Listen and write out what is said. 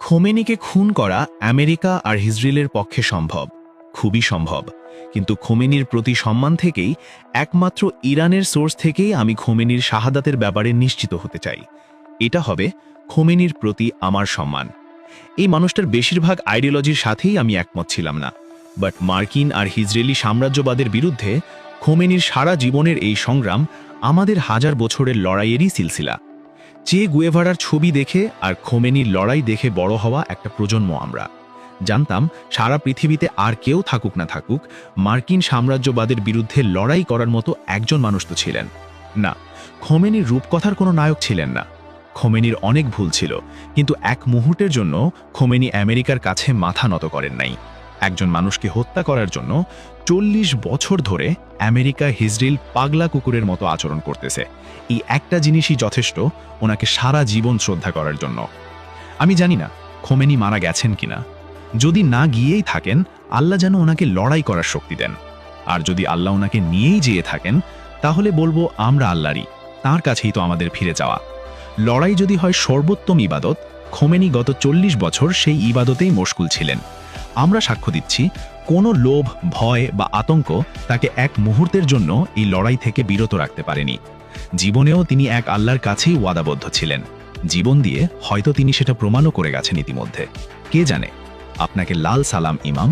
খোমেনিকে খুন করা আমেরিকা আর ইসরায়েলের পক্ষে সম্ভব, খুবই সম্ভব। কিন্তু খোমেনির প্রতি সম্মান থেকেই, একমাত্র ইরানের সোর্স থেকেই আমি খোমেনির শাহাদাতের ব্যাপারে নিশ্চিত হতে চাই। এটা হবে খোমেনির প্রতি আমার সম্মান। এই মানুষটার বেশিরভাগ আইডিওলজির সাথেই আমি একমত ছিলাম না, বাট মার্কিন আর ইসরায়েলি সাম্রাজ্যবাদের বিরুদ্ধে খোমেনির সারা জীবনের এই সংগ্রাম আমাদের হাজার বছরের লড়াইয়েরই সিলসিলা। চে গুয়েভারার ছবি দেখে আর খোমেনির লড়াই দেখে বড় হওয়া একটা প্রজন্ম আমরা। জানতাম সারা পৃথিবীতে আর কেউ থাকুক না থাকুক, মার্কিন সাম্রাজ্যবাদের বিরুদ্ধে লড়াই করার মতো একজন মানুষ তো ছিলেন না। খোমেনির রূপকথার কোনো নায়ক ছিলেন না। খোমেনির অনেক ভুল ছিল, কিন্তু এক মুহূর্তের জন্য খোমেনি আমেরিকার কাছে মাথা নত করেন নাই। একজন মানুষকে হত্যা করার জন্য 40 বছর ধরে আমেরিকা ইসরায়েল পাগলা কুকুরের মতো আচরণ করতেছে। এই একটা জিনিসই যথেষ্ট ওনাকে সারা জীবন শ্রদ্ধা করার জন্য। আমি জানি না খোমেনি মারা গেছেন কিনা। যদি না গিয়েই থাকেন, আল্লাহ যেন ওনাকে লড়াই করার শক্তি দেন। আর যদি আল্লাহ ওনাকে নিয়েই যেয়ে থাকেন, তাহলে বলবো আমরা আল্লাহরই, তার কাছেই তো আমাদের ফিরে যাওয়া। লড়াই যদি হয় সর্বোত্তম ইবাদত, খোমেনি গত 40 বছর সেই ইবাদতেই মশগুল ছিলেন। আমরা সাক্ষ্য দিচ্ছি, কোনো লোভ, ভয় বা আতঙ্ক তাকে এক মুহূর্তের জন্য এই লড়াই থেকে বিরত রাখতে পারেনি। জীবনেও তিনি এক আল্লাহর কাছেই ওয়াদাবদ্ধ ছিলেন। জীবন দিয়ে হয়তো তিনি সেটা প্রমাণও করে গেছেন ইতিমধ্যে। কে জানে। আপনাকে লাল সালাম ইমাম।